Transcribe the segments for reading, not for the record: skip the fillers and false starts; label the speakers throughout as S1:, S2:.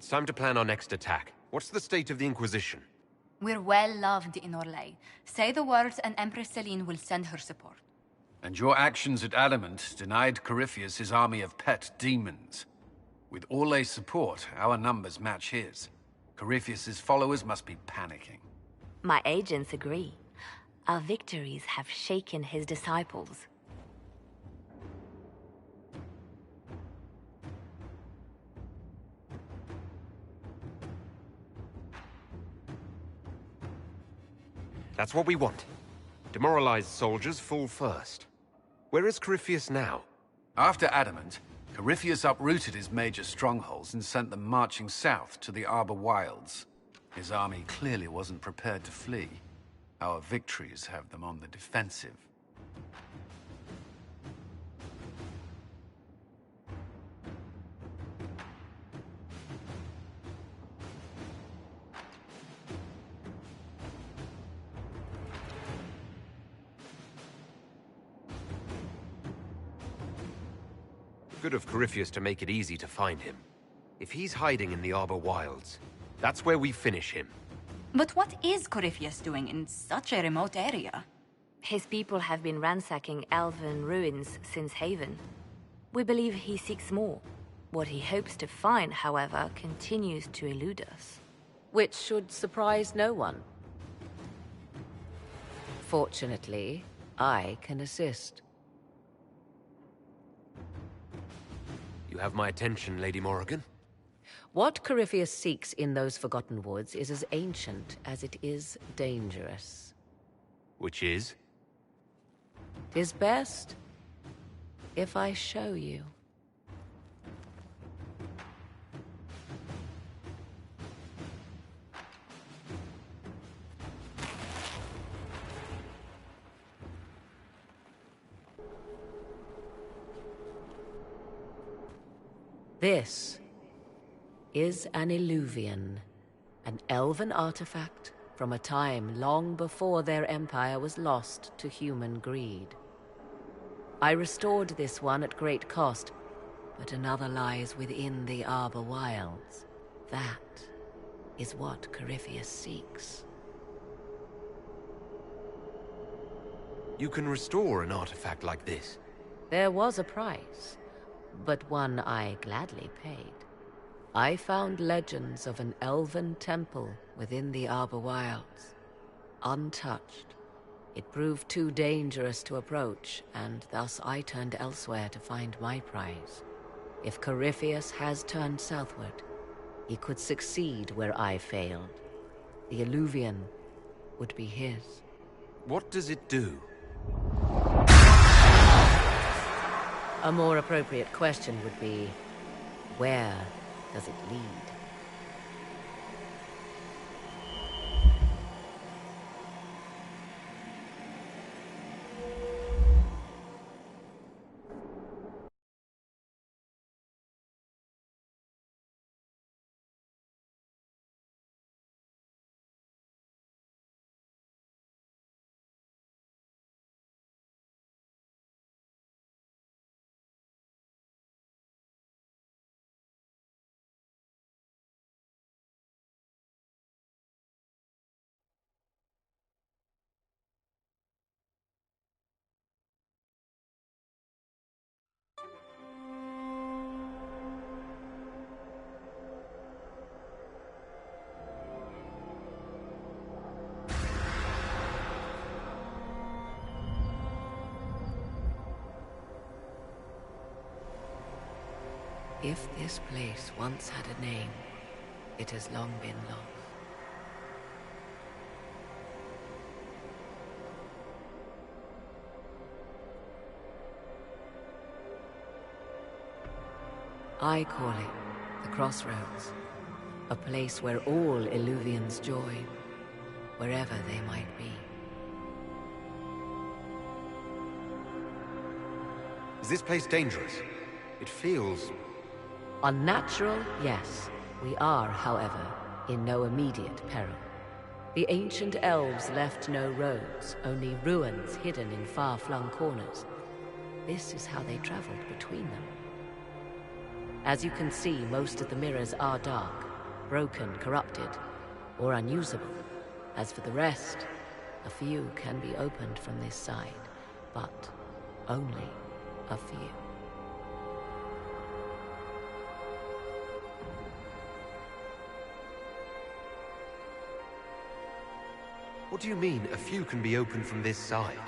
S1: It's time to plan our next attack. What's the state of the Inquisition?
S2: We're well loved in Orlais. Say the words and Empress Celine will send her support.
S3: And your actions at Adamant denied Corypheus his army of pet demons. With Orlais' support, our numbers match his. Corypheus's followers must be panicking.
S4: My agents agree. Our victories have shaken his disciples.
S1: That's what we want. Demoralized soldiers fall first. Where is Corypheus now?
S3: After Adamant, Corypheus uprooted his major strongholds and sent them marching south to the Arbor Wilds. His army clearly wasn't prepared to flee. Our victories have them on the defensive.
S1: Good of Corypheus to make it easy to find him. If he's hiding in the Arbor Wilds, that's where we finish him.
S2: But what is Corypheus doing in such a remote area?
S4: His people have been ransacking elven ruins since Haven. We believe he seeks more. What he hopes to find, however, continues to elude us.
S5: Which should surprise no one. Fortunately, I can assist.
S1: You have my attention, Lady Morrigan.
S5: What Corypheus seeks in those Forgotten Woods is as ancient as it is dangerous.
S1: Which is?
S5: 'Tis best if I show you. This is an Illuvian, an elven artifact from a time long before their empire was lost to human greed. I restored this one at great cost, but another lies within the Arbor Wilds. That is what Corypheus seeks.
S1: You can restore an artifact like this.
S5: There was a price, but one I gladly paid. I found legends of an elven temple within the Arbor Wilds. Untouched. It proved too dangerous to approach, and thus I turned elsewhere to find my prize. If Corypheus has turned southward, he could succeed where I failed. The Illuvian would be his.
S1: What does it do?
S5: A more appropriate question would be, where does it lead? If this place once had a name, it has long been lost. I call it the Crossroads, a place where all Illuvians join, wherever they might be.
S1: Is this place dangerous? It feels...
S5: Unnatural, yes. We are, however, in no immediate peril. The ancient elves left no roads, only ruins hidden in far-flung corners. This is how they traveled between them. As you can see, most of the mirrors are dark, broken, corrupted, or unusable. As for the rest, a few can be opened from this side, but only a few.
S1: What do you mean, a few can be opened from this side?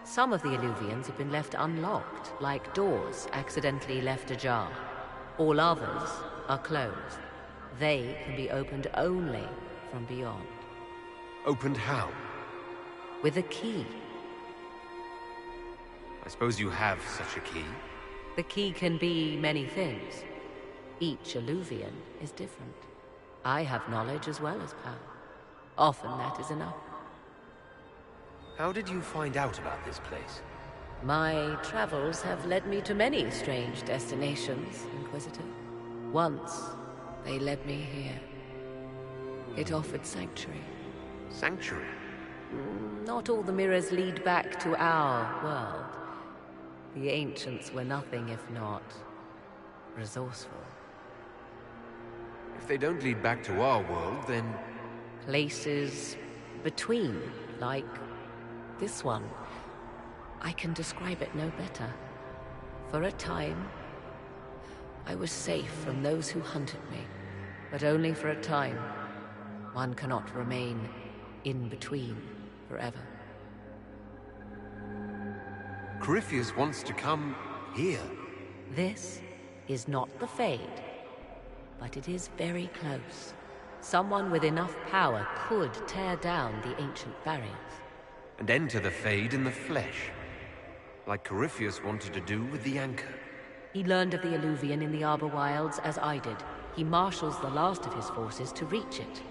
S5: Some of the Illuvians have been left unlocked, like doors accidentally left ajar. All others are closed. They can be opened only from beyond.
S1: Opened how?
S5: With a key.
S1: I suppose you have such a key?
S5: The key can be many things. Each Illuvian is different. I have knowledge as well as power. Often that is enough.
S1: How did you find out about this place?
S5: My travels have led me to many strange destinations, Inquisitor. Once, they led me here. It offered sanctuary.
S1: Sanctuary?
S5: Not all the mirrors lead back to our world. The ancients were nothing if not resourceful.
S1: If they don't lead back to our world, then...
S5: Places between, like this one. I can describe it no better. For a time, I was safe from those who hunted me, but only for a time. One cannot remain in between forever.
S1: Corypheus wants to come here.
S5: This is not the Fade, but it is very close. Someone with enough power could tear down the ancient barriers.
S1: And enter the Fade in the flesh. Like Corypheus wanted to do with the Anchor.
S5: He learned of the Illuvian in the Arbor Wilds as I did. He marshals the last of his forces to reach it.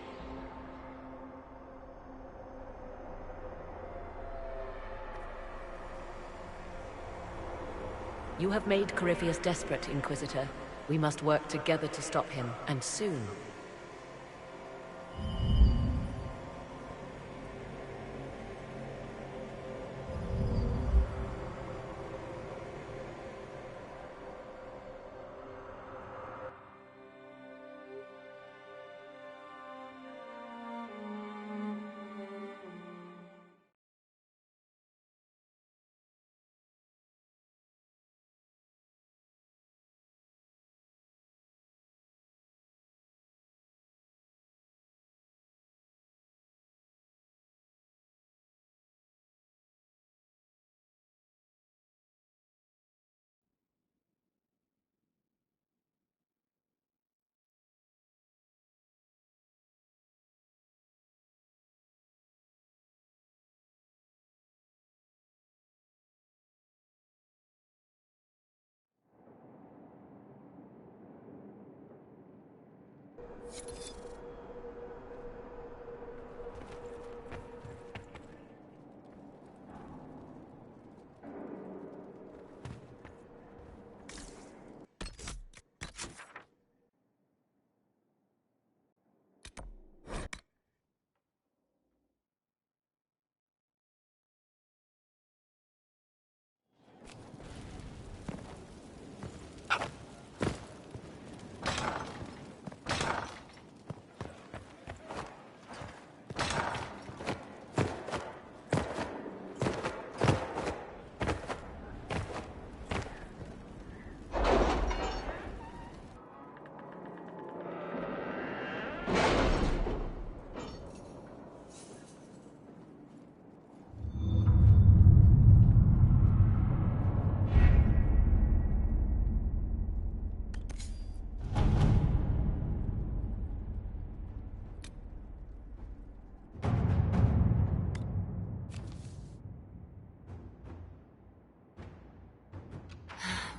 S5: You have made Corypheus desperate, Inquisitor. We must work together to stop him, and soon.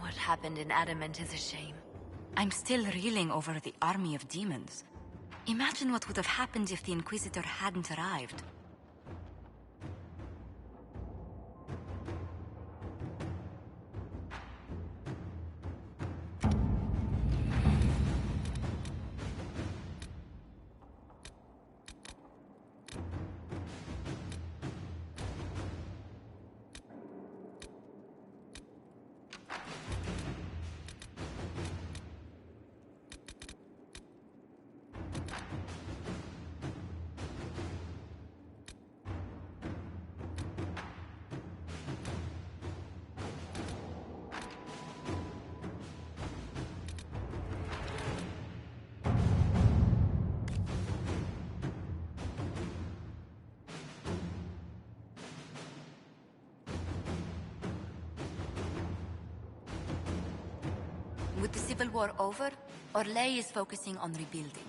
S2: What happened in Adamant is a shame. I'm still reeling over the army of demons. Imagine what would have happened if the Inquisitor hadn't arrived. With the Civil War over, Orlais is focusing on rebuilding.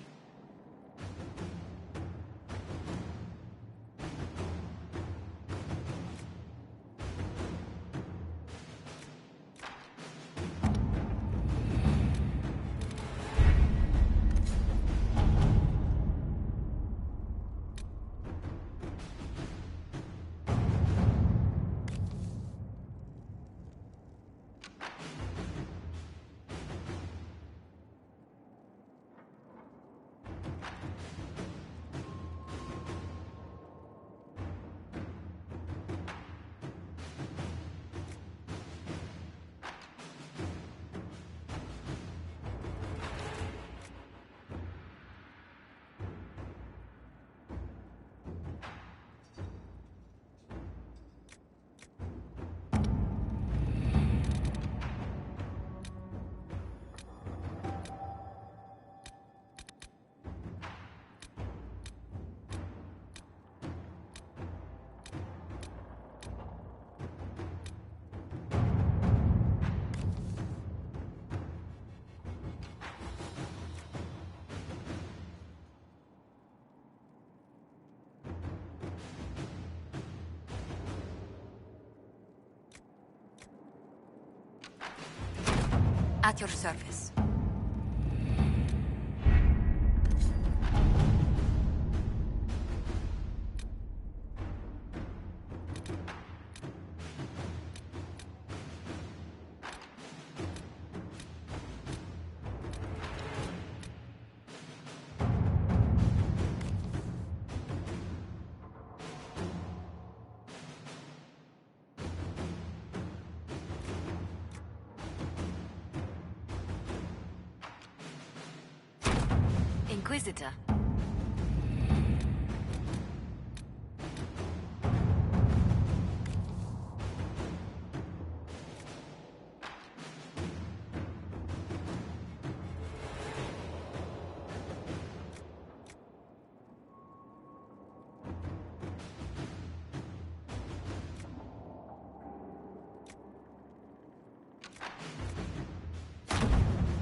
S2: At your service. Inquisitor.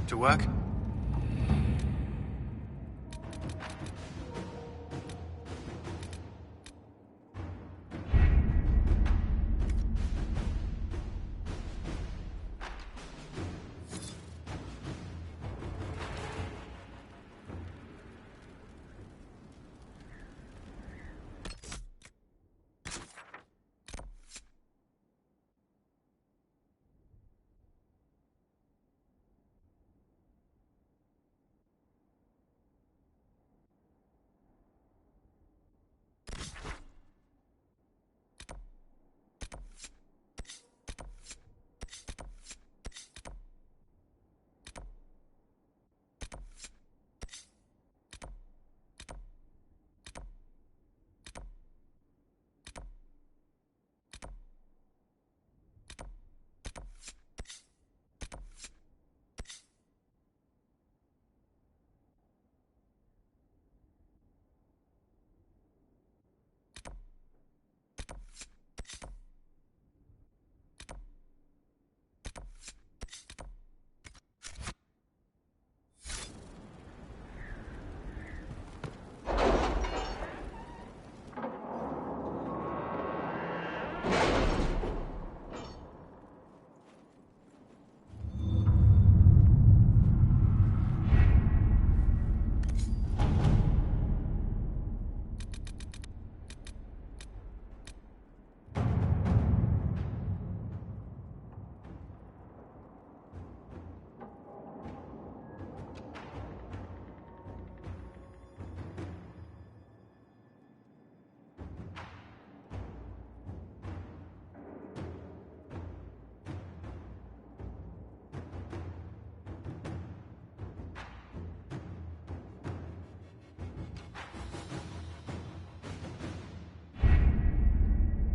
S3: To work?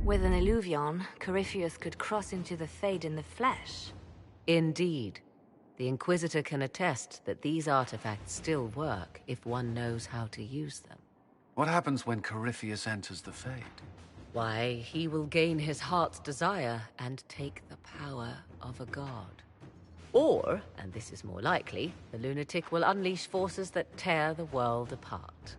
S4: With an Illuvion, Corypheus could cross into the Fade in the flesh.
S5: Indeed. The Inquisitor can attest that these artifacts still work if one knows how to use them.
S3: What happens when Corypheus enters the Fade?
S5: Why, he will gain his heart's desire and take the power of a god. Or, and this is more likely, the lunatic will unleash forces that tear the world apart.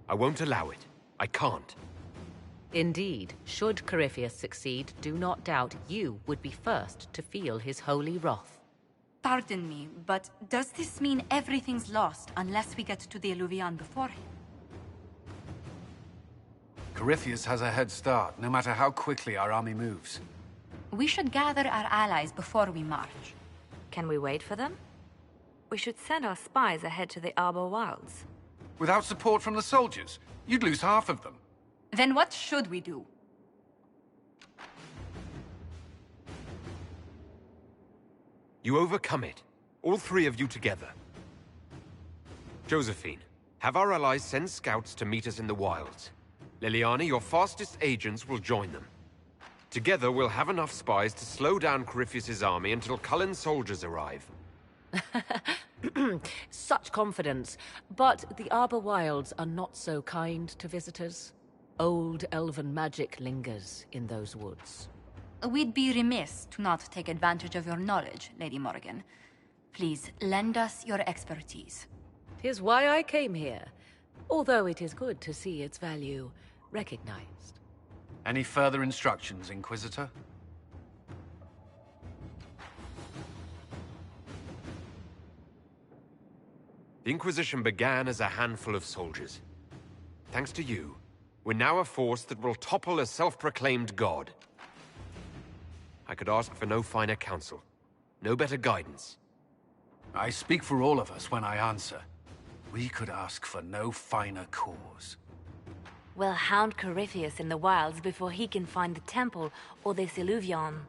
S1: I won't allow it. I can't.
S5: Indeed, should Corypheus succeed, do not doubt you would be first to feel his holy wrath.
S2: Pardon me, but does this mean everything's lost unless we get to the Illuvian before him?
S3: Corypheus has a head start, no matter how quickly our army moves.
S2: We should gather our allies before we march.
S4: Can we wait for them? We should send our spies ahead to the Arbor Wilds.
S3: Without support from the soldiers, you'd lose half of them.
S2: Then what should we do?
S1: You overcome it. All three of you together. Josephine, have our allies send scouts to meet us in the wilds. Liliana, your fastest agents will join them. Together, we'll have enough spies to slow down Corypheus' army until Cullen's soldiers arrive.
S5: Such confidence. But the Arbor Wilds are not so kind to visitors. Old elven magic lingers in those woods.
S2: We'd be remiss to not take advantage of your knowledge, Lady Morgan. Please, lend us your expertise.
S5: 'Tis why I came here, although it is good to see its value recognized.
S3: Any further instructions, Inquisitor?
S1: The Inquisition began as a handful of soldiers. Thanks to you, we're now a force that will topple a self-proclaimed god. I could ask for no finer counsel, no better guidance.
S3: I speak for all of us when I answer. We could ask for no finer cause.
S4: We'll hound Corypheus in the wilds before he can find the temple or this Illuvian.